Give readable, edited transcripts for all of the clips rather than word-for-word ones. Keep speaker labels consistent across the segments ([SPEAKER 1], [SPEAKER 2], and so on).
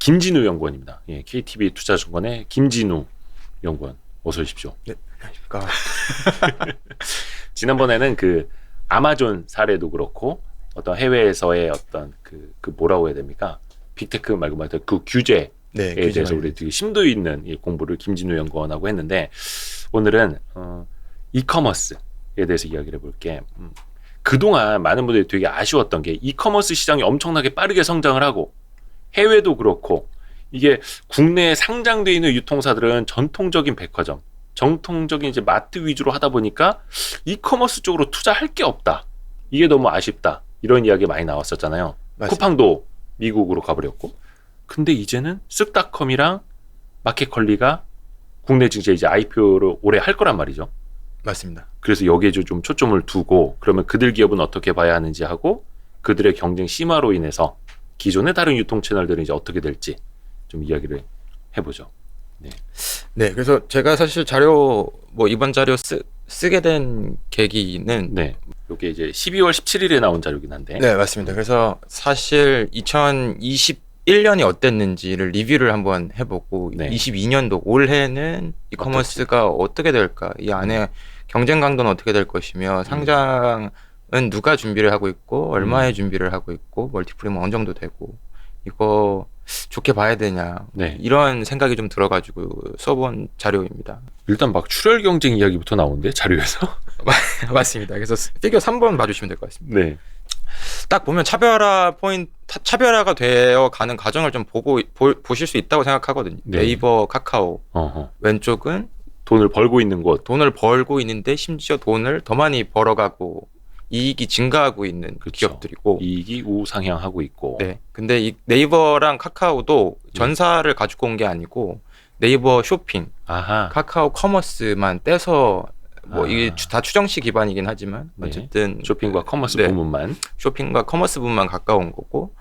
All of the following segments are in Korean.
[SPEAKER 1] 김진우 연구원입니다. 예, KTB 투자증권의 김진우 연구원, 어서 오십시오.
[SPEAKER 2] 네, 안녕하십니까.
[SPEAKER 1] 지난번에는 그 아마존 사례도 그렇고 어떤 해외에서의 어떤 그 뭐라고 해야 됩니까? 빅테크 말고 그 규제에 대해서 우리 되게 심도 있는 공부를 김진우 연구원하고 했는데, 오늘은 이커머스에 대해서 이야기를 해볼게. 그동안 많은 분들이 되게 아쉬웠던 게 이커머스 시장이 엄청나게 빠르게 성장을 하고, 해외도 그렇고, 이게 국내에 상장되어 있는 유통사들은 전통적인 백화점, 정통적인 이제 마트 위주로 하다 보니까 이커머스 쪽으로 투자할 게 없다. 이게 너무 아쉽다. 이런 이야기 많이 나왔었잖아요. 맞습니다. 쿠팡도 미국으로 가버렸고. 근데 이제는 쓱닷컴이랑 마켓컬리가 국내 증시에 이제 IPO를 올해 할 거란 말이죠.
[SPEAKER 2] 맞습니다.
[SPEAKER 1] 그래서 여기에 좀 초점을 두고, 그러면 그들 기업은 어떻게 봐야 하는지 하고, 그들의 경쟁 심화로 인해서 기존의 다른 유통 채널들은 이제 어떻게 될지 좀 이야기를 해보죠.
[SPEAKER 2] 네, 그래서 제가 사실 자료 이번 자료 쓰게 된 계기는
[SPEAKER 1] 이게 이제 12월 17일에 나온 자료긴 한데.
[SPEAKER 2] 네, 맞습니다. 그래서 사실 2021년이 어땠는지를 리뷰를 한번 해보고 22년도 올해는 이커머스가 어떻게 될까, 이 안에 경쟁 강도는 어떻게 될 것이며 상장은 누가 준비를 하고 있고 얼마의 준비를 하고 있고 멀티플은 어느 정도 되고 이거 좋게 봐야 되냐, 이런 생각이 좀 들어가지고 써본 자료입니다.
[SPEAKER 1] 일단 막 출혈 경쟁 이야기부터 나오는데 자료에서.
[SPEAKER 2] 맞습니다. 그래서 피겨 3번 봐주시면 될 것 같습니다.
[SPEAKER 1] 네.
[SPEAKER 2] 딱 보면 차별화가 되어 가는 과정을 좀 보실 수 있다고 생각하거든요. 네이버, 카카오. 왼쪽은
[SPEAKER 1] 돈을 벌고 있는 곳.
[SPEAKER 2] 돈을 벌고 있는데 심지어 돈을 더 많이 벌어가고 이익이 증가하고 있는 기업들이고,
[SPEAKER 1] 이익이 우상향하고 있고.
[SPEAKER 2] 네. 근데 이 네이버랑 카카오도 전사를 가지고 온 게 아니고 네이버 쇼핑, 카카오 커머스만 떼서 이게 다 추정시 기반이긴 하지만 어쨌든
[SPEAKER 1] 쇼핑과 커머스 부문만,
[SPEAKER 2] 쇼핑과 커머스 부문만 가까운 거고.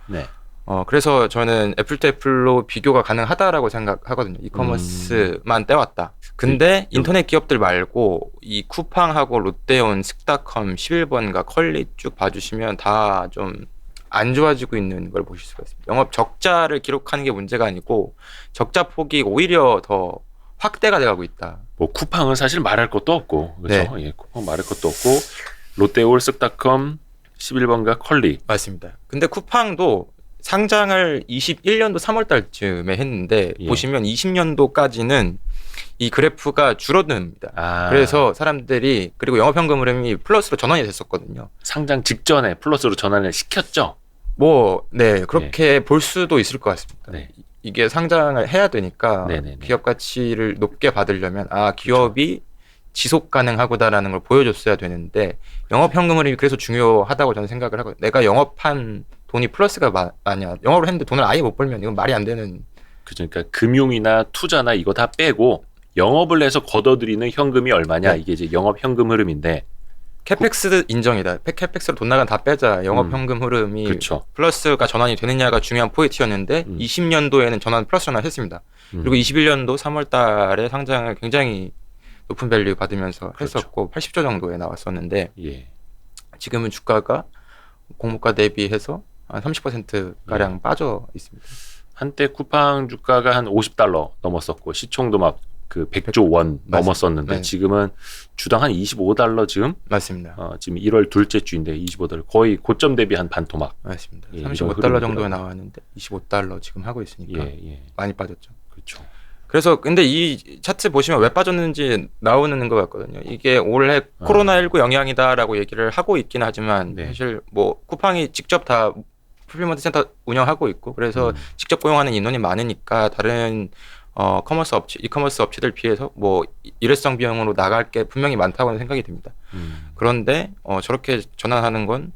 [SPEAKER 2] 그래서 저는 애플 또 애플로 비교가 가능하다라고 생각하거든요. 이커머스만 떼왔다. 근데 인터넷 기업들 말고 이 쿠팡하고 롯데온, 쓱닷컴, 11번가 컬리 쭉 봐주시면 다 좀 안 좋아지고 있는 걸 보실 수가 있습니다. 영업 적자를 기록하는 게 문제가 아니고 적자 폭이 오히려 더 확대가 돼가고 있다.
[SPEAKER 1] 쿠팡은 사실 말할 것도 없고, 그렇죠? 예, 쿠팡 말할 것도 없고, 롯데올, 쓱닷컴, 11번가 컬리.
[SPEAKER 2] 맞습니다. 근데 쿠팡도 상장을 21년도 3월 달쯤에 했는데 보시면 20년도까지는 이 그래프가 줄어듭니다. 그래서 사람들이, 그리고 영업현금 흐름이 플러스로 전환이 됐었거든요.
[SPEAKER 1] 상장 직전에 플러스로 전환을 시켰죠.
[SPEAKER 2] 그렇게 볼 수도 있을 것 같습니다. 이게 상장을 해야 되니까 기업 가치를 높게 받으려면 기업이 지속 가능하구나라는 걸 보여줬어야 되는데, 영업현금 흐름이 그래서 중요하다고 저는 생각을 하거든요. 내가 영업한 돈이 플러스가 아니야. 영업을 했는데 돈을 아예 못 벌면 이건 말이 안 되는.
[SPEAKER 1] 그러니까 금융이나 투자나 이거 다 빼고 영업을 해서 걷어들이는 현금이 얼마냐, 이게 이제 영업현금 흐름인데.
[SPEAKER 2] 캐펙스 인정이다. 캐펙스로 돈 나간 다 빼자. 영업현금 흐름이 플러스가 전환이 되느냐가 중요한 포인트였는데 20년도에는 플러스 전환했습니다. 그리고 21년도 3월 달에 상장을 굉장히 높은 밸류 받으면서 했었고 80조 정도에 나왔었는데 지금은 주가가 공모가 대비해서 한 30%가량 빠져 있습니다.
[SPEAKER 1] 한때 쿠팡 주가가 한 $50 넘었었고 시총도 막 그 100조 원 넘었었는데 지금은 주당 한 $25 지금?
[SPEAKER 2] 맞습니다.
[SPEAKER 1] 지금 1월 둘째 주인데 $25 거의 고점 대비 한 반토막.
[SPEAKER 2] 맞습니다. $35 정도에 나왔는데 $25 지금 하고 있으니까 많이 빠졌죠.
[SPEAKER 1] 그렇죠.
[SPEAKER 2] 그래서 근데 이 차트 보시면 왜 빠졌는지 나오는 것 같거든요. 이게 올해 코로나19 영향이다라고 얘기를 하고 있긴 하지만 사실 쿠팡이 직접 다 풀필먼트 센터 운영하고 있고, 그래서 직접 고용하는 인원이 많으니까 다른 이커머스 업체들 비해서 일회성 비용으로 나갈 게 분명히 많다고는 생각이 듭니다. 그런데 저렇게 전환하는 건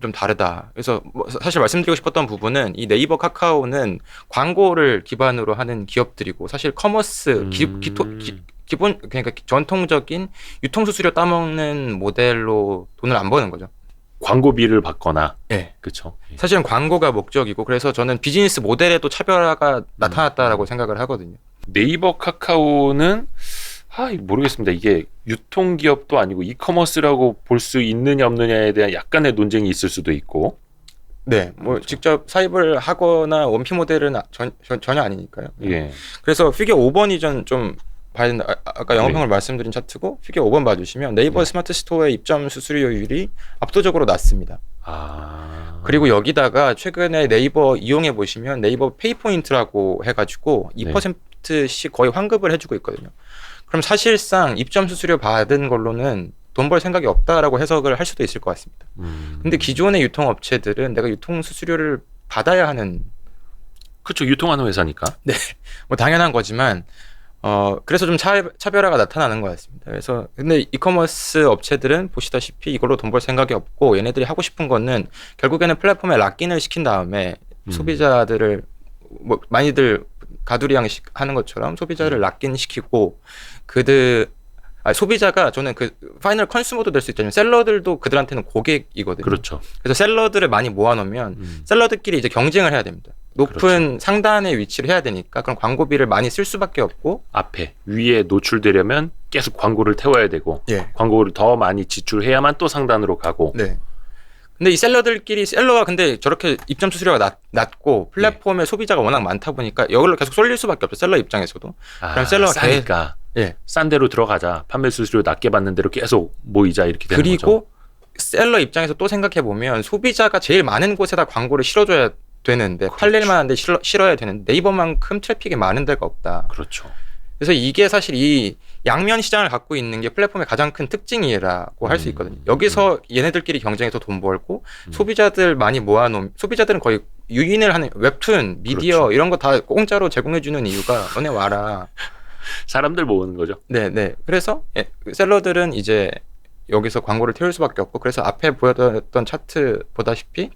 [SPEAKER 2] 좀 다르다. 그래서 사실 말씀드리고 싶었던 부분은 이 네이버, 카카오는 광고를 기반으로 하는 기업들이고, 사실 커머스 기본, 그러니까 전통적인 유통수수료 따먹는 모델로 돈을 안 버는 거죠.
[SPEAKER 1] 광고비를 받거나. 그렇죠.
[SPEAKER 2] 사실은 광고가 목적이고, 그래서 저는 비즈니스 모델에도 차별화가 나타났다라고 생각을 하거든요.
[SPEAKER 1] 네이버, 카카오는 모르겠습니다. 이게 유통기업도 아니고 이커머스라고 볼 수 있느냐 없느냐에 대한 약간의 논쟁이 있을 수도 있고.
[SPEAKER 2] 네, 뭐
[SPEAKER 1] 그렇죠.
[SPEAKER 2] 직접 사입을 하거나 원피 모델은 전혀 아니니까요.
[SPEAKER 1] 예.
[SPEAKER 2] 그래서 피겨 5번이 좀 봐야 된다. 아까 영업형을 말씀드린 차트고 피겨 5번 봐주시면 네이버 스마트 스토어의 입점 수수료율이 압도적으로 낮습니다. 그리고 여기다가 최근에 네이버 이용해 보시면 네이버 페이포인트라고 해가지고 2%씩 거의 환급을 해주고 있거든요. 그럼 사실상 입점 수수료 받은 걸로는 돈 벌 생각이 없다라고 해석을 할 수도 있을 것 같습니다. 근데 기존의 유통업체들은 내가 유통 수수료를 받아야 하는
[SPEAKER 1] 그렇죠. 유통하는 회사니까.
[SPEAKER 2] 네, 뭐 당연한 거지만 그래서 좀 차별화가 나타나는 것 같습니다. 그래서 근데 이커머스 업체들은 보시다시피 이걸로 돈 벌 생각이 없고 얘네들이 하고 싶은 거는 결국에는 플랫폼에 락인을 시킨 다음에 소비자들을 뭐 많이들 가두리양식 하는 것처럼 소비자를 락인 시키고 소비자가 저는 그 파이널 컨슈머도 될 수 있잖아요. 셀러들도 그들한테는 고객이거든요.
[SPEAKER 1] 그렇죠.
[SPEAKER 2] 그래서 셀러들을 많이 모아놓으면 셀러들끼리 이제 경쟁을 해야 됩니다. 높은
[SPEAKER 1] 그렇죠.
[SPEAKER 2] 상단의 위치를 해야 되니까 그럼 광고비를 많이 쓸 수밖에 없고
[SPEAKER 1] 앞에 위에 노출되려면 계속 광고를 태워야 되고 광고를 더 많이 지출해야만 또 상단으로 가고.
[SPEAKER 2] 네. 근데 이 셀러가 근데 저렇게 입점 수수료가 낮고 플랫폼에 소비자가 워낙 많다 보니까 여기로 계속 쏠릴 수밖에 없죠. 셀러 입장에서도. 그럼 셀러가
[SPEAKER 1] 싸니까 싼 데로 들어가자. 판매 수수료 낮게 받는 대로 계속 모이자 이렇게 되는 거죠.
[SPEAKER 2] 그리고 셀러 입장에서 또 생각해 보면 소비자가 제일 많은 곳에다 광고를 실어줘야 되는데 팔릴 만한데 실어야 되는데 네이버만큼 트래픽이 많은 데가 없다.
[SPEAKER 1] 그렇죠.
[SPEAKER 2] 그래서 이게 사실 이 양면 시장을 갖고 있는 게 플랫폼의 가장 큰 특징이라고 할 수 있거든요. 여기서 얘네들끼리 경쟁해서 돈 벌고 소비자들 많이 모아놓으면 소비자들은 거의 유인을 하는 웹툰, 미디어
[SPEAKER 1] 그렇죠.
[SPEAKER 2] 이런 거 다 공짜로 제공해주는 이유가 너네 와라.
[SPEAKER 1] 사람들 모으는 거죠.
[SPEAKER 2] 네. 그래서 셀러들은 이제 여기서 광고를 태울 수밖에 없고 그래서 앞에 보여드렸던 차트 보다시피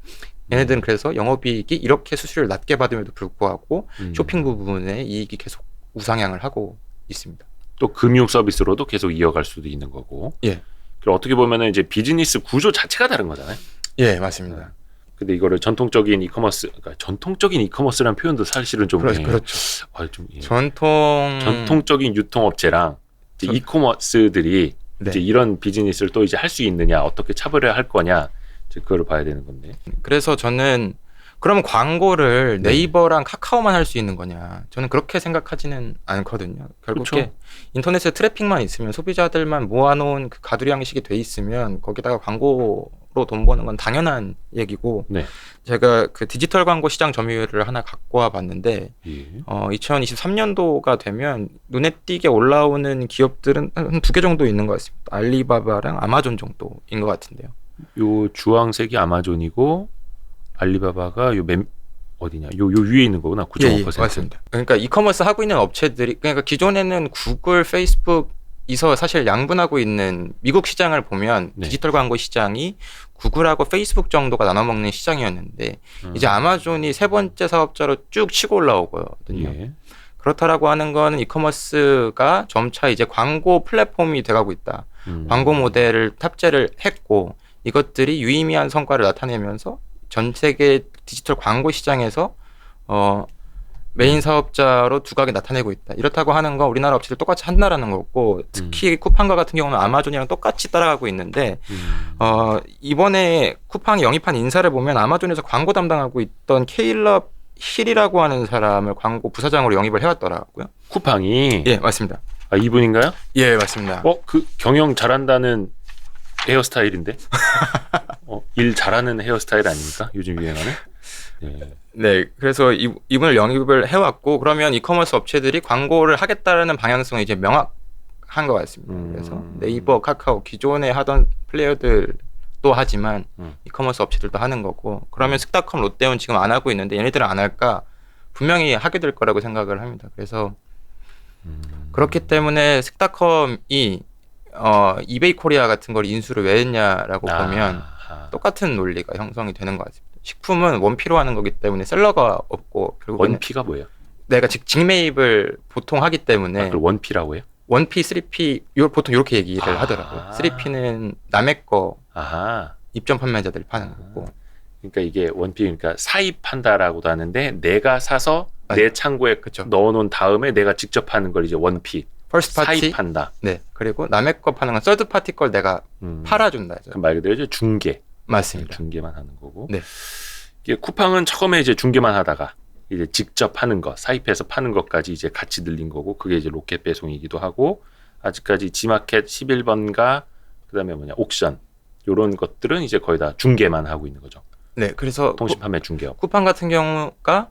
[SPEAKER 2] 얘네들은 그래서 영업이익이 이렇게 수수료를 낮게 받음에도 불구하고 쇼핑 부분에 이익이 계속 우상향을 하고 있습니다.
[SPEAKER 1] 또 금융 서비스로도 계속 이어갈 수도 있는 거고. 그리고 어떻게 보면은 이제 비즈니스 구조 자체가 다른 거잖아요.
[SPEAKER 2] 예, 맞습니다.
[SPEAKER 1] 근데 이거를 전통적인 이커머스, 그러니까 전통적인 이커머스라는 표현도 사실은 좀
[SPEAKER 2] 그렇죠.
[SPEAKER 1] 좀
[SPEAKER 2] 전통적인
[SPEAKER 1] 유통업체랑 이제 이커머스들이 이제 이런 비즈니스를 또 이제 할 수 있느냐, 어떻게 차별화할 거냐, 이제 그거를 봐야 되는 건데.
[SPEAKER 2] 그래서 저는 그러면 광고를 네이버랑 카카오만 할 수 있는 거냐? 저는 그렇게 생각하지는 않거든요. 결국에 인터넷에 트래픽만 있으면 소비자들만 모아놓은 그 가두리 양식이 돼 있으면 거기다가 광고로 돈 버는 건 당연한 얘기고 제가 그 디지털 광고 시장 점유율을 하나 갖고 와봤는데 2023년도가 되면 눈에 띄게 올라오는 기업들은 한 2개 정도 있는 것 같습니다. 알리바바랑 아마존 정도인 것 같은데요.
[SPEAKER 1] 요 주황색이 아마존이고 알리바바가 어디냐? 요 위에 있는 거구나. 9.5%.
[SPEAKER 2] 맞습니다. 그러니까 이커머스 하고 있는 업체들이 그러니까 기존에는 구글, 페이스북에서 사실 양분하고 있는 미국 시장을 보면 디지털 광고 시장이 구글하고 페이스북 정도가 나눠먹는 시장이었는데 이제 아마존이 세 번째 사업자로 쭉 치고 올라오거든요. 그렇다라고 하는 거는 이커머스가 점차 이제 광고 플랫폼이 돼가고 있다. 광고 모델을 탑재를 했고 이것들이 유의미한 성과를 나타내면서 전 세계 디지털 광고 시장에서 메인 사업자로 두각이 나타내고 있다. 이렇다고 하는 건 우리나라 업체들 똑같이 한다라는 거고 특히 쿠팡과 같은 경우는 아마존이랑 똑같이 따라가고 있는데 이번에 쿠팡이 영입한 인사를 보면 아마존에서 광고 담당하고 있던 케일럽 힐이라고 하는 사람을 광고 부사장으로 영입을 해왔더라고요.
[SPEAKER 1] 쿠팡이?
[SPEAKER 2] 예, 맞습니다.
[SPEAKER 1] 아, 이분인가요?
[SPEAKER 2] 예, 맞습니다.
[SPEAKER 1] 그 경영 잘한다는 헤어스타일인데? 일 잘하는 헤어스타일 아닙니까? 요즘 유행하는?
[SPEAKER 2] 네, 그래서 이분을 영입을 해왔고 그러면 이커머스 업체들이 광고를 하겠다라는 방향성이 이제 명확한 것 같습니다. 그래서 네이버, 카카오 기존에 하던 플레이어들도 하지만 이커머스 업체들도 하는 거고 그러면 스타컴, 롯데온 지금 안 하고 있는데 얘네들은 안 할까? 분명히 하게 될 거라고 생각을 합니다. 그래서 그렇기 때문에 스타컴이 이베이 코리아 같은 걸 인수를 왜 했냐라고 보면 똑같은 논리가 형성이 되는 것 같습니다. 식품은 원피로 하는 거기 때문에 셀러가 없고 결국에는
[SPEAKER 1] 원피가 뭐예요?
[SPEAKER 2] 내가 직매입을 보통 하기 때문에
[SPEAKER 1] 그걸 원피라고 해요?
[SPEAKER 2] 원피, 3P 보통 이렇게 얘기를 하더라고요. 3P는 남의 거 입점 판매자들이 파는 거고
[SPEAKER 1] 그러니까 이게 원피 그러니까 사입한다라고도 하는데 내가 사서 내 창고에 넣어놓은 다음에 내가 직접 하는 걸 이제 원피
[SPEAKER 2] 퍼스트 파티
[SPEAKER 1] 사입한다.
[SPEAKER 2] 네. 그리고 남의 거 파는 건 서드 파티 걸 내가 팔아준다.
[SPEAKER 1] 그 말 그대로 중개.
[SPEAKER 2] 맞습니다.
[SPEAKER 1] 중개만 하는 거고.
[SPEAKER 2] 네.
[SPEAKER 1] 이게 쿠팡은 처음에 이제 중개만 하다가 이제 직접 하는 거, 사입해서 파는 것까지 이제 같이 늘린 거고, 그게 이제 로켓 배송이기도 하고, 아직까지 G마켓 11번가 그다음에 옥션 요런 것들은 이제 거의 다 중개만 하고 있는 거죠.
[SPEAKER 2] 네, 그래서
[SPEAKER 1] 통신 판매 중개업.
[SPEAKER 2] 쿠팡 같은 경우가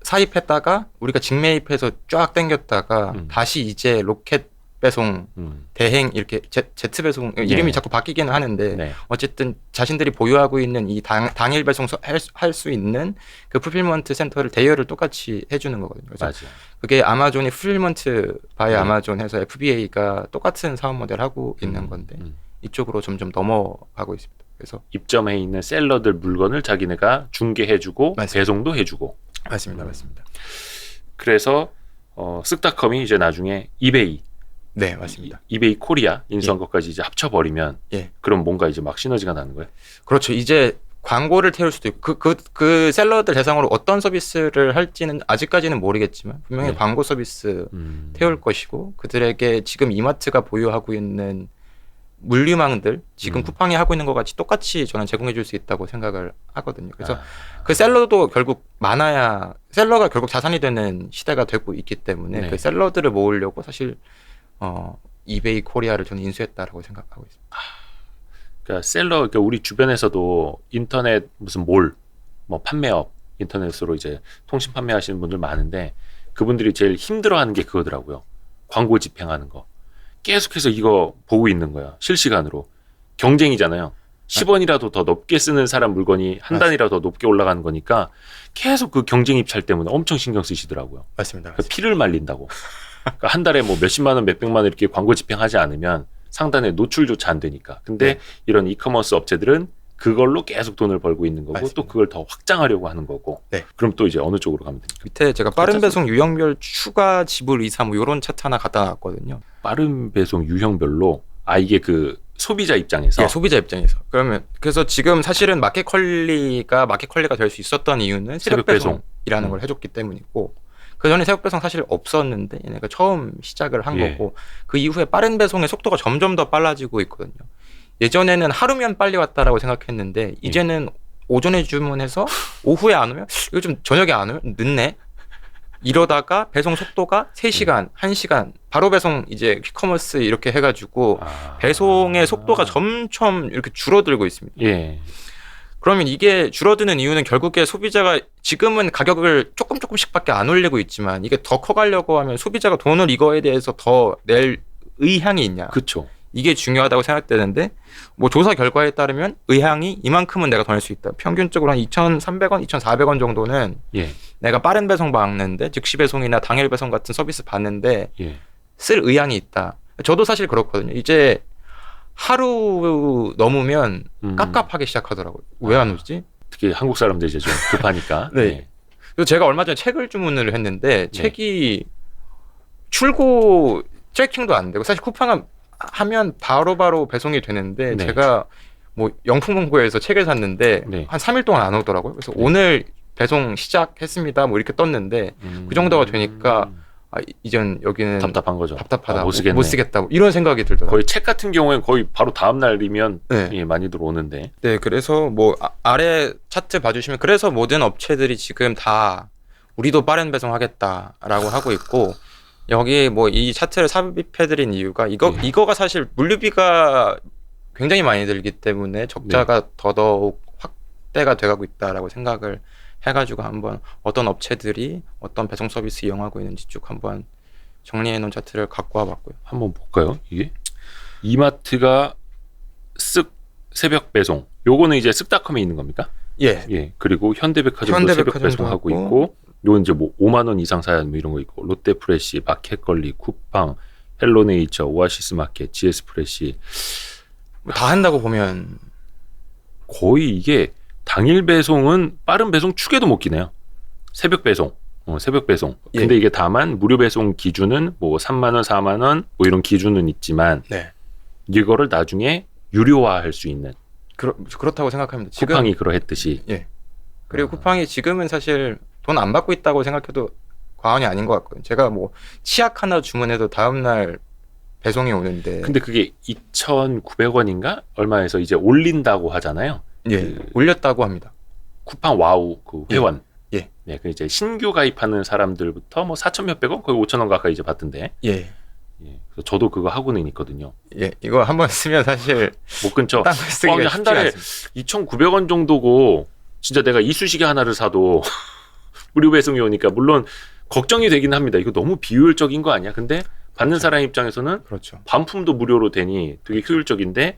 [SPEAKER 2] 사입했다가 우리가 직매입해서 쫙 당겼다가 다시 이제 로켓 배송, 대행 이렇게 제트 배송 이름이
[SPEAKER 1] 네.
[SPEAKER 2] 자꾸 바뀌기는 하는데
[SPEAKER 1] 네.
[SPEAKER 2] 어쨌든 자신들이 보유하고 있는 이 당일 배송 할 수 있는 그 풀필먼트 센터를 대여를 똑같이 해주는 거거든요. 그래서
[SPEAKER 1] 맞아요.
[SPEAKER 2] 그게 아마존이 풀필먼트 바이
[SPEAKER 1] 네.
[SPEAKER 2] 아마존 해서 FBA가 똑같은 사업 모델 하고 있는 건데 이쪽으로 점점 넘어가고 있습니다. 그래서
[SPEAKER 1] 입점해 있는 셀러들 물건을 자기네가 중개해주고
[SPEAKER 2] 맞습니다.
[SPEAKER 1] 배송도 해주고.
[SPEAKER 2] 맞습니다. 맞습니다.
[SPEAKER 1] 그래서 쓱닷컴이 이제 나중에 이베이,
[SPEAKER 2] 네, 맞습니다.
[SPEAKER 1] 이베이 코리아 인수한 것까지 이제 합쳐버리면
[SPEAKER 2] 예.
[SPEAKER 1] 그럼 뭔가 이제 막 시너지가 나는 거예요.
[SPEAKER 2] 그렇죠. 이제 광고를 태울 수도 있고 그 셀러들 대상으로 어떤 서비스를 할지는 아직까지는 모르겠지만 분명히
[SPEAKER 1] 네.
[SPEAKER 2] 광고 서비스 태울 것이고 그들에게 지금 이마트가 보유하고 있는 물류망들 지금 쿠팡이 하고 있는 것 같이 똑같이 저는 제공해 줄 수 있다고 생각을 하거든요. 그래서 그 셀러도 결국 많아야 셀러가 결국 자산이 되는 시대가 되고 있기 때문에
[SPEAKER 1] 네.
[SPEAKER 2] 그 셀러들을 모으려고 사실 이베이 코리아를 저는 인수했다라고 생각하고 있습니다.
[SPEAKER 1] 그러니까 그러니까 우리 주변에서도 인터넷 무슨 몰, 뭐 판매업, 인터넷으로 이제 통신 판매하시는 분들 많은데 그분들이 제일 힘들어하는 게 그거더라고요. 광고 집행하는 거. 계속해서 이거 보고 있는 거야. 실시간으로. 경쟁이잖아요. 10원이라도 더 높게 쓰는 사람 물건이 한 단이라도 더 높게 올라가는 거니까 계속 그 경쟁 입찰 때문에 엄청 신경 쓰시더라고요.
[SPEAKER 2] 맞습니다.
[SPEAKER 1] 그러니까 피를 말린다고. 그러니까 한 달에 뭐 몇십만 원, 몇백만 원 이렇게 광고 집행하지 않으면 상단에 노출조차 안 되니까. 근데
[SPEAKER 2] 네.
[SPEAKER 1] 이런 이커머스 업체들은 그걸로 계속 돈을 벌고 있는 거고
[SPEAKER 2] 맞습니다.
[SPEAKER 1] 또 그걸 더 확장하려고 하는 거고.
[SPEAKER 2] 네.
[SPEAKER 1] 그럼 또 이제 어느 쪽으로 가면 됩니까?
[SPEAKER 2] 밑에 제가 빠른 배송 유형별 추가 지불 이사 뭐 이런 차트 하나 갖다 놨거든요.
[SPEAKER 1] 빠른 배송 유형별로 이게 그 소비자 입장에서
[SPEAKER 2] 예, 소비자 입장에서. 그러면 그래서 지금 사실은 마켓 컬리가 될 수 있었던 이유는 새벽
[SPEAKER 1] 새벽 배송.
[SPEAKER 2] 배송이라는 걸 해줬기 때문이고 그 전에 새벽 배송 사실 없었는데 얘네가 처음 시작을 한
[SPEAKER 1] 예.
[SPEAKER 2] 거고 그 이후에 빠른 배송의 속도가 점점 더 빨라지고 있거든요. 예전에는 하루면 빨리 왔다라고 생각했는데 이제는 오전에 주문해서 오후에 안 오면 이거 좀 저녁에 안 오면 늦네. 이러다가 배송 속도가 3시간, 1시간 바로 배송 이제 퀵커머스 이렇게 해가지고 배송의 속도가 점점 이렇게 줄어들고 있습니다.
[SPEAKER 1] 예.
[SPEAKER 2] 그러면 이게 줄어드는 이유는 결국에 소비자가 지금은 가격을 조금씩밖에 안 올리고 있지만 이게 더 커가려고 하면 소비자가 돈을 이거에 대해서 더 낼 의향이 있냐.
[SPEAKER 1] 그렇죠.
[SPEAKER 2] 이게 중요하다고 생각되는데 뭐 조사 결과에 따르면 의향이 이만큼은 내가 더 낼 수 있다. 평균적으로 한 2,300원, 2,400원 정도는
[SPEAKER 1] 예.
[SPEAKER 2] 내가 빠른 배송 받는데 즉시 배송이나 당일 배송 같은 서비스 받는데
[SPEAKER 1] 예.
[SPEAKER 2] 쓸 의향이 있다. 저도 사실 그렇거든요. 이제 하루 넘으면 깝깝하기 시작하더라고요. 왜 안 오지?
[SPEAKER 1] 특히 한국 사람들 이제 좀 급하니까.
[SPEAKER 2] 네.
[SPEAKER 1] 예.
[SPEAKER 2] 그래서 제가 얼마 전에 책을 주문을 했는데
[SPEAKER 1] 네.
[SPEAKER 2] 책이 출고 트래킹도 안 되고 사실 쿠팡은 하면 바로바로 배송이 되는데
[SPEAKER 1] 네.
[SPEAKER 2] 제가 뭐 영풍문고에서 책을 샀는데
[SPEAKER 1] 네.
[SPEAKER 2] 한 3일 동안 안 오더라고요. 그래서 오늘 배송 시작했습니다. 뭐 이렇게 떴는데 그 정도가 되니까 이젠 여기는
[SPEAKER 1] 답답한 거죠.
[SPEAKER 2] 답답하다.
[SPEAKER 1] 못 쓰겠네.
[SPEAKER 2] 못 쓰겠다. 이런 생각이 들더라고요.
[SPEAKER 1] 거의 책 같은 경우엔 거의 바로 다음 날이면
[SPEAKER 2] 네.
[SPEAKER 1] 예, 많이들 오는데.
[SPEAKER 2] 네, 그래서 뭐 아래 차트 봐주시면 그래서 모든 업체들이 지금 다 우리도 빠른 배송하겠다라고 하고 있고 여기 뭐 이 차트를 삽입해드린 이유가 이거가 사실 물류비가 굉장히 많이 들기 때문에 적자가 더더욱 확대가 돼가고 있다라고 생각을 해가지고 한번 어떤 업체들이 어떤 배송 서비스 이용하고 있는지 쭉 한번 정리해 놓은 차트를 갖고 와봤고요.
[SPEAKER 1] 한번 볼까요? 이게 이마트가 새벽 배송. 요거는 이제 쓱닷컴에 있는 겁니까?
[SPEAKER 2] 예.
[SPEAKER 1] 예. 그리고 현대백화점도 새벽 배송하고 있고, 요건 이제 뭐 5만 원 이상 사야 뭐 이런 거 있고, 롯데프레시, 마켓컬리, 쿠팡, 헬로네이처, 오아시스 마켓, GS 프레시
[SPEAKER 2] 다 한다고 보면
[SPEAKER 1] 거의 이게 당일 배송은 빠른 배송 축에도 못 끼네요. 새벽 배송. 새벽 배송. 근데
[SPEAKER 2] 예.
[SPEAKER 1] 이게 다만 무료 배송 기준은 뭐 3만 원, 4만 원 뭐 이런 기준은 있지만
[SPEAKER 2] 네.
[SPEAKER 1] 이거를 나중에 유료화할 수 있는
[SPEAKER 2] 그렇다고 생각합니다. 지금
[SPEAKER 1] 쿠팡이 그러했듯이.
[SPEAKER 2] 예. 그리고 쿠팡이 지금은 사실 돈 안 받고 있다고 생각해도 과언이 아닌 것 같거든요. 제가 뭐 치약 하나 주문해도 다음날 배송이 오는데.
[SPEAKER 1] 근데 그게 2,900원인가 얼마에서 이제 올린다고 하잖아요.
[SPEAKER 2] 예. 올렸다고 합니다.
[SPEAKER 1] 쿠팡 와우 그 회원.
[SPEAKER 2] 예.
[SPEAKER 1] 네, 그 이제 신규 가입하는 사람들부터 뭐 4천 몇백 원, 거의 5천 원 가까이 이제 받던데.
[SPEAKER 2] 예.
[SPEAKER 1] 예. 그래서 저도 그거 하고는 있거든요.
[SPEAKER 2] 예. 이거 한번 쓰면 사실
[SPEAKER 1] 못 끊죠.
[SPEAKER 2] 딴거 쓰기가
[SPEAKER 1] 한 달에 2,900원 정도고 진짜 내가 이쑤시개 하나를 사도 무료 배송이 오니까 물론 걱정이 되긴 합니다. 이거 너무 비효율적인 거 아니야? 근데 받는
[SPEAKER 2] 그렇죠.
[SPEAKER 1] 사람 입장에서는
[SPEAKER 2] 그렇죠.
[SPEAKER 1] 반품도 무료로 되니 되게 효율적인데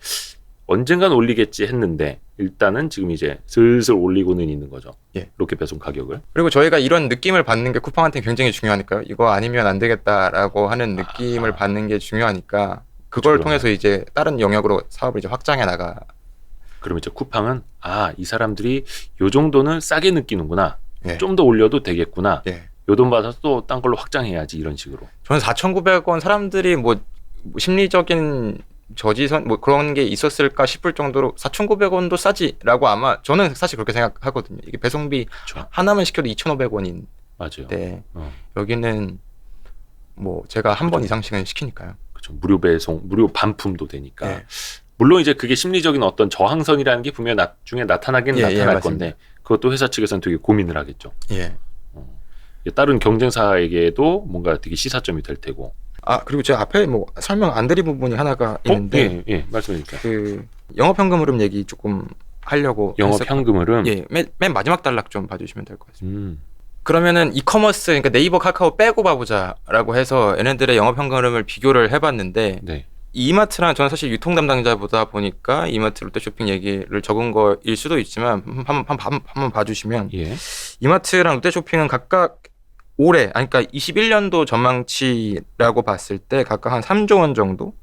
[SPEAKER 1] 언젠간 올리겠지 했는데 일단은 지금 이제 슬슬 올리고는 있는 거죠.
[SPEAKER 2] 예.
[SPEAKER 1] 로켓 배송 가격을.
[SPEAKER 2] 그리고 저희가 이런 느낌을 받는 게 쿠팡한테 굉장히 중요하니까요. 이거 아니면 안 되겠다라고 하는 느낌을 받는 게 중요하니까 그걸
[SPEAKER 1] 그렇죠.
[SPEAKER 2] 통해서 이제 다른 영역으로 사업을 이제 확장해 나가.
[SPEAKER 1] 그럼 이제 쿠팡은 이 사람들이 요 정도는 싸게 느끼는구나.
[SPEAKER 2] 예.
[SPEAKER 1] 좀 더 올려도 되겠구나.
[SPEAKER 2] 예.
[SPEAKER 1] 요 돈 받아서 또 딴 걸로 확장해야지 이런 식으로.
[SPEAKER 2] 저는 4,900원 사람들이 뭐 심리적인 저지선 뭐 그런 게 있었을까 싶을 정도로 4,900원도 싸지라고 아마 저는 사실 그렇게 생각하거든요. 이게 배송비
[SPEAKER 1] 그렇죠.
[SPEAKER 2] 하나만 시켜도 2,500원인데
[SPEAKER 1] 맞아요.
[SPEAKER 2] 여기는 뭐 제가 한 번 이상씩은 시키니까요.
[SPEAKER 1] 그렇죠. 무료 배송, 무료 반품도 되니까.
[SPEAKER 2] 예.
[SPEAKER 1] 물론 이제 그게 심리적인 어떤 저항선이라는 게 분명 나중에 나타나긴 나타날 건데 그것도 회사 측에서는 되게 고민을 하겠죠.
[SPEAKER 2] 예.
[SPEAKER 1] 다른 경쟁사에게도 뭔가 되게 시사점이 될 테고.
[SPEAKER 2] 그리고 제가 앞에 뭐 설명 안 드린 부분이 하나가 있는데
[SPEAKER 1] 예, 말씀해 주세요.
[SPEAKER 2] 그 영업 현금 흐름 얘기 조금 하려고
[SPEAKER 1] 영업 현금 흐름.
[SPEAKER 2] 예, 맨 마지막 단락 좀 봐주시면 될 것 같습니다.
[SPEAKER 1] 그러면은
[SPEAKER 2] 이커머스, 그러니까 네이버, 카카오 빼고 봐보자라고 해서 얘네들의 영업 현금 흐름을 비교를 해봤는데
[SPEAKER 1] 네.
[SPEAKER 2] 이마트랑 저는 사실 유통 담당자보다 보니까 이마트 롯데쇼핑 얘기를 적은 거일 수도 있지만 한번 봐주시면
[SPEAKER 1] 예.
[SPEAKER 2] 이마트랑 롯데쇼핑은 각각 올해, 그러니까 21년도 전망치라고 봤을 때 각각 한 3조 원 정도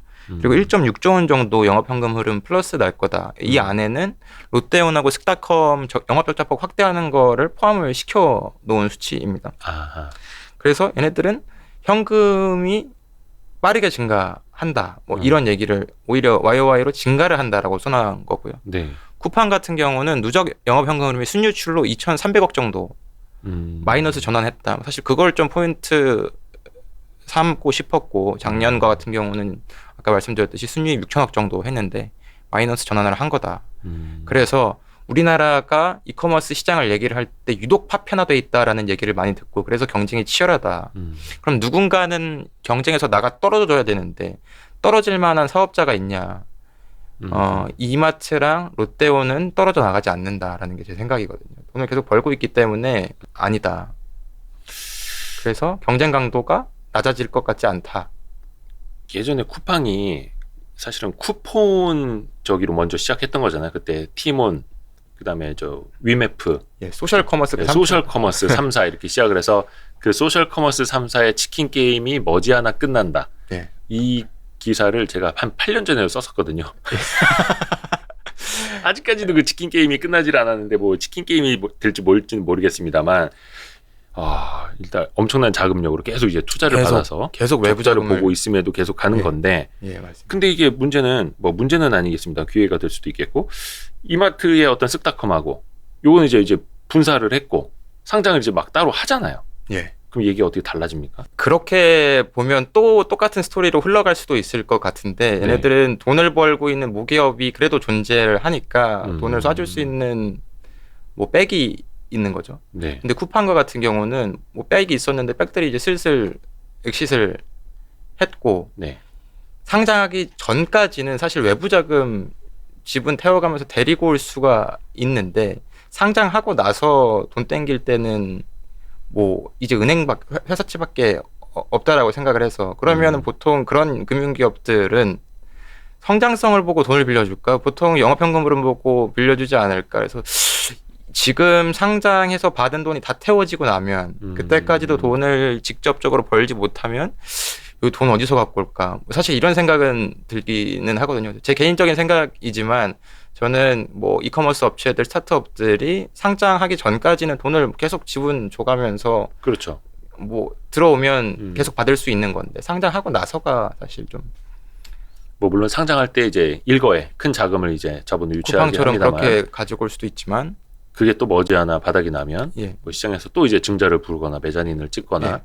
[SPEAKER 2] 그리고 1.6조 원 정도 영업현금 흐름 플러스 날 거다. 이 안에는 롯데온하고 스타컴 영업적자폭 확대하는 거를 포함을 시켜 놓은 수치입니다.
[SPEAKER 1] 아하.
[SPEAKER 2] 그래서 얘네들은 현금이 빠르게 증가한다. 뭐 이런 얘기를 오히려 YOY로 증가를 한다라고 써놓은 거고요.
[SPEAKER 1] 네.
[SPEAKER 2] 쿠팡 같은 경우는 누적 영업현금 흐름이 순유출로 2,300억 정도 마이너스 전환했다. 사실 그걸 좀 포인트 삼고 싶었고 작년과 같은 경우는 아까 말씀드렸듯이 순이익 6천억 정도 했는데 마이너스 전환을 한 거다. 그래서 우리나라가 이커머스 시장을 얘기를 할 때 유독 파편화돼 있다라는 얘기를 많이 듣고 그래서 경쟁이 치열하다. 그럼 누군가는 경쟁에서 나가 떨어져야 되는데 떨어질 만한 사업자가 있냐. 이마트랑 롯데온은 떨어져 나가지 않는다라는 게 제 생각이거든요. 돈을 계속 벌고 있기 때문에 아니다. 그래서 경쟁 강도가 낮아질 것 같지 않다.
[SPEAKER 1] 예전에 쿠팡이 사실은 쿠폰 저기로 먼저 시작했던 거잖아요. 그때 티몬, 그다음에 저 위메프,
[SPEAKER 2] 예, 소셜 커머스,
[SPEAKER 1] 소셜 커머스 3사 이렇게 시작을 해서 그 소셜 커머스 3사의 치킨 게임이 머지않아 끝난다.
[SPEAKER 2] 예.
[SPEAKER 1] 이 기사를 제가 한 8년 전에 썼었거든요. 아직까지도 그 치킨 게임이 끝나질 않았는데 뭐 치킨 게임이 될지 뭘지는 모르겠습니다만 일단 엄청난 자금력으로 계속 이제 투자를 받아서
[SPEAKER 2] 계속 외부
[SPEAKER 1] 적자를
[SPEAKER 2] 자금을
[SPEAKER 1] 보고 있음에도 계속 가는 건데
[SPEAKER 2] 예, 맞습니다.
[SPEAKER 1] 근데 이게 문제는 아니겠습니다. 기회가 될 수도 있겠고 이마트의 어떤 쓱닷컴하고 요거는 이제 분사를 했고 상장을 이제 막 따로 하잖아요.
[SPEAKER 2] 예.
[SPEAKER 1] 그럼 얘기가 어떻게 달라집니까?
[SPEAKER 2] 그렇게 보면 또 똑같은 스토리로 흘러갈 수도 있을 것 같은데 얘네들은 돈을 벌고 있는 모기업이 그래도 존재를 하니까 돈을 쏴줄 수 있는 뭐 백이 있는 거죠.
[SPEAKER 1] 네.
[SPEAKER 2] 근데 쿠팡과 같은 경우는 뭐 백이 있었는데 백들이 이제 슬슬 엑싯을 했고
[SPEAKER 1] 네.
[SPEAKER 2] 상장하기 전까지는 사실 외부 자금 지분 태워가면서 데리고 올 수가 있는데 상장하고 나서 돈 땡길 때는 뭐 이제 회사채밖에 없다라고 생각을 해서 그러면은 보통 그런 금융기업들은 성장성을 보고 돈을 빌려줄까? 보통 영업현금으로 보고 빌려주지 않을까? 그래서 지금 상장해서 받은 돈이 다 태워지고 나면 그때까지도 돈을 직접적으로 벌지 못하면 이 돈 어디서 갖고 올까? 사실 이런 생각은 들기는 하거든요. 제 개인적인 생각이지만 저는 뭐 이커머스 업체들, 스타트업들이 상장하기 전까지는 돈을 계속 지분 줘가면서
[SPEAKER 1] 그렇죠.
[SPEAKER 2] 뭐 들어오면 계속 받을 수 있는 건데 상장하고 나서가 사실 좀
[SPEAKER 1] 뭐 물론 상장할 때 이제 일거에 큰 자금을 이제 자본을 유치하게
[SPEAKER 2] 쿠팡처럼
[SPEAKER 1] 합니다만
[SPEAKER 2] 그렇게 가지고 올 수도 있지만
[SPEAKER 1] 그게 또 머지않아 바닥이 나면
[SPEAKER 2] 예.
[SPEAKER 1] 뭐 시장에서 또 이제 증자를 부르거나 메자닌을 찍거나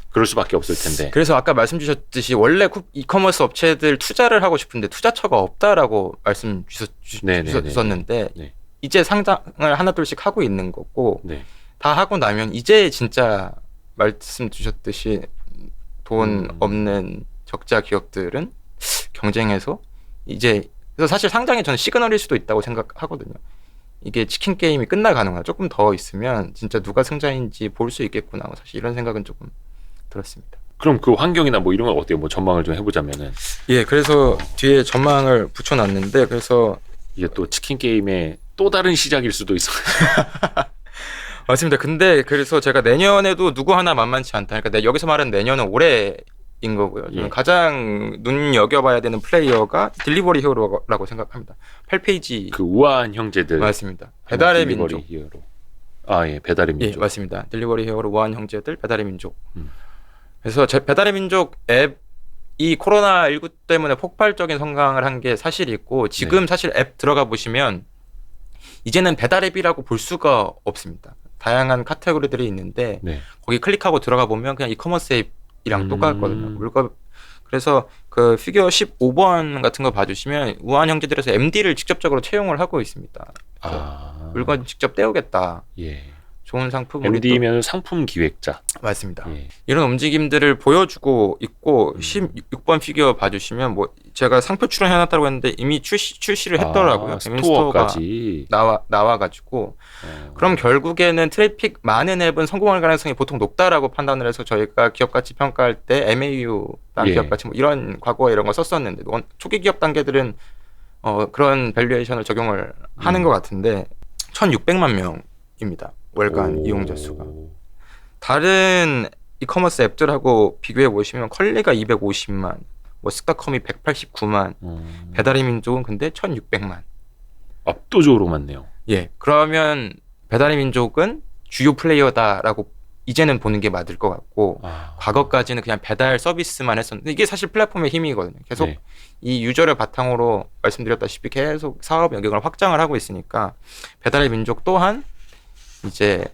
[SPEAKER 1] 그럴 수밖에 없을 텐데.
[SPEAKER 2] 그래서 아까 말씀 주셨듯이 원래 이커머스 업체들 투자를 하고 싶은데 투자처가 없다라고 말씀 주셨는데
[SPEAKER 1] 네.
[SPEAKER 2] 이제 상장을 하나둘씩 하고 있는 거고
[SPEAKER 1] 네.
[SPEAKER 2] 다 하고 나면 이제 진짜 말씀 주셨듯이 돈 없는 적자 기업들은 경쟁해서 이제 그래서 사실 상장이 저는 시그널일 수도 있다고 생각하거든요. 이게 치킨 게임이 끝나가는구나. 조금 더 있으면 진짜 누가 승자인지 볼 수 있겠구나. 사실 이런 생각은 조금 들었습니다.
[SPEAKER 1] 그럼 그 환경이나 뭐 이런 건 어때요? 뭐 전망을 좀 해보자면은.
[SPEAKER 2] 예, 그래서 뒤에 전망을 붙여놨는데 그래서
[SPEAKER 1] 이게 또 치킨 게임의 또 다른 시작일 수도 있어.
[SPEAKER 2] 맞습니다. 근데 그래서 제가 내년에도 누구 하나 만만치 않다. 그러니까 여기서 말하는 내년은 올해인 거고요. 저는
[SPEAKER 1] 예.
[SPEAKER 2] 가장 눈여겨봐야 되는 플레이어가 딜리버리 히어로라고 생각합니다. 8페이지.
[SPEAKER 1] 그 우아한 형제들.
[SPEAKER 2] 맞습니다. 배달의
[SPEAKER 1] 딜리버리
[SPEAKER 2] 민족.
[SPEAKER 1] 히어로. 아, 예, 배달의 민족.
[SPEAKER 2] 예, 맞습니다. 딜리버리 히어로 우아한 형제들 배달의 민족. 그래서 배달의 민족 앱이 코로나19 때문에 폭발적인 성장을 한 게 사실이고 지금
[SPEAKER 1] 네.
[SPEAKER 2] 사실 앱 들어가 보시면 이제는 배달 앱이라고 볼 수가 없습니다. 다양한 카테고리들이 있는데
[SPEAKER 1] 네.
[SPEAKER 2] 거기 클릭하고 들어가 보면 그냥 이커머스 앱이랑 똑같거든요. 그래서 그 피규어 15번 같은 거 봐주시면 우한 형제들에서 MD를 직접적으로 채용을 하고 있습니다. 물건 직접 떼오겠다.
[SPEAKER 1] 예.
[SPEAKER 2] 좋은 상품.
[SPEAKER 1] MD면 상품 기획자.
[SPEAKER 2] 맞습니다.
[SPEAKER 1] 예.
[SPEAKER 2] 이런 움직임들을 보여주고 있고 16번 피규어 봐주시면 뭐 제가 상표 출원해놨다고 했는데 이미 출시를 했더라고요.
[SPEAKER 1] 스토어까지
[SPEAKER 2] 나와가지고 그럼 결국에는 트래픽 많은 앱은 성공할 가능성이 보통 높다라고 판단을 해서 저희가 기업 가치 평가할 때 MAU 딴
[SPEAKER 1] 예.
[SPEAKER 2] 기업 가치 뭐 이런 과거에 이런 거 썼었는데 초기 기업 단계들은 그런 밸류에이션을 적용을 하는 것 같은데 1,600만 명입니다. 월간 이용자 수가. 다른 이커머스 앱들하고 비교해 보시면 컬리가 250만, 뭐 스타컴이 189만, 배달의 민족은 근데 1,600만.
[SPEAKER 1] 압도적으로 많네요.
[SPEAKER 2] 예, 그러면 배달의 민족은 주요 플레이어다라고 이제는 보는 게 맞을 것 같고 과거까지는 그냥 배달 서비스만 했었는데 이게 사실 플랫폼의 힘이거든요. 계속
[SPEAKER 1] 네.
[SPEAKER 2] 이 유저를 바탕으로 말씀드렸다시피 계속 사업 영역을 확장을 하고 있으니까 배달의 민족 또한 이제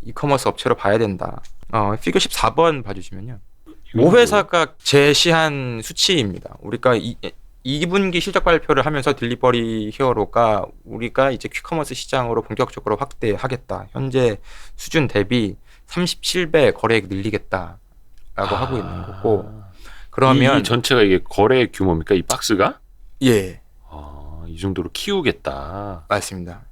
[SPEAKER 2] 이커머스 업체로 봐야 된다. 피규어 14번 봐주시면요. 모 회사가 제시한 수치입니다. 우리가 2분기 실적 발표를 하면서 딜리버리 히어로가 우리가 이제 퀵커머스 시장으로 본격적으로 확대하겠다. 현재 수준 대비 37배 거래액 늘리겠다라고 하고 있는 거고. 그러면
[SPEAKER 1] 이 전체가 이게 거래 규모입니까? 이 박스가?
[SPEAKER 2] 예.
[SPEAKER 1] 이 정도로 키우겠다.
[SPEAKER 2] 맞습니다.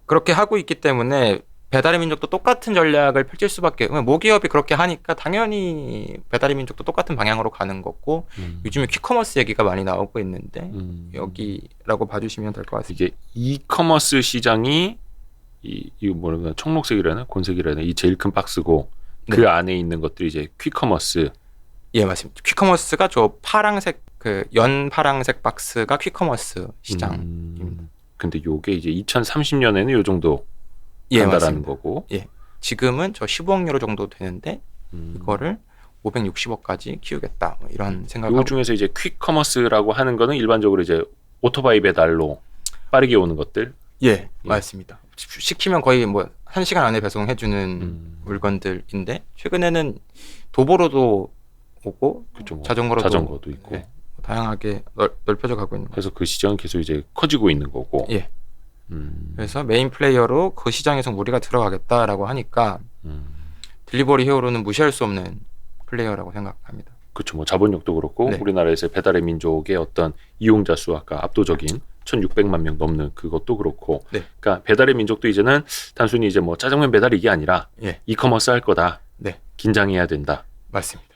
[SPEAKER 2] 그렇게 하고 있기 때문에 배달의 민족도 똑같은 전략을 펼칠 수밖에. 모기업이 그렇게 하니까 당연히 배달의 민족도 똑같은 방향으로 가는 거고 요즘에 퀵커머스 얘기가 많이 나오고 있는데 여기라고 봐주시면 될 것 같습니다.
[SPEAKER 1] 이게 이커머스 시장이 이거 뭐라 청록색이라나 곤색이라나 이 제일 큰 박스고 그 안에 있는 것들이 이제 퀵커머스.
[SPEAKER 2] 예, 맞습니다. 퀵커머스가 저 파랑색 그 연파랑색 박스가 퀵커머스 시장입니다.
[SPEAKER 1] 근데 요게 이제 2030년에는 요 정도 간다라는 거고.
[SPEAKER 2] 예. 지금은 저 15억 유로 정도 되는데 이거를 560억까지 키우겠다. 뭐 이런 생각을.
[SPEAKER 1] 이 중에서 이제 퀵커머스라고 하는 거는 일반적으로 이제 오토바이 배달로 빠르게 오는 것들.
[SPEAKER 2] 예, 맞습니다. 시키면 거의 뭐 1시간 안에 배송해 주는 물건들인데 최근에는 도보로도 오고
[SPEAKER 1] 그렇죠, 뭐
[SPEAKER 2] 자전거도
[SPEAKER 1] 있고.
[SPEAKER 2] 예, 다양하게 넓혀져 가고 있는 거죠.
[SPEAKER 1] 그래서 그 시장은 계속 이제 커지고 있는 거고.
[SPEAKER 2] 예. 그래서 메인 플레이어로 그 시장에서 우리가 들어가겠다라고 하니까 딜리버리 히어로는 무시할 수 없는 플레이어라고 생각합니다.
[SPEAKER 1] 그렇죠. 뭐 자본력도 그렇고
[SPEAKER 2] 네.
[SPEAKER 1] 우리나라에서 배달의 민족의 어떤 이용자 수 아까 압도적인 1,600만 명 넘는 그것도 그렇고.
[SPEAKER 2] 네.
[SPEAKER 1] 그러니까 배달의 민족도 이제는 단순히 이제 뭐 짜장면 배달 이게 아니라
[SPEAKER 2] 예.
[SPEAKER 1] 이커머스 할 거다.
[SPEAKER 2] 네.
[SPEAKER 1] 긴장해야 된다.
[SPEAKER 2] 맞습니다.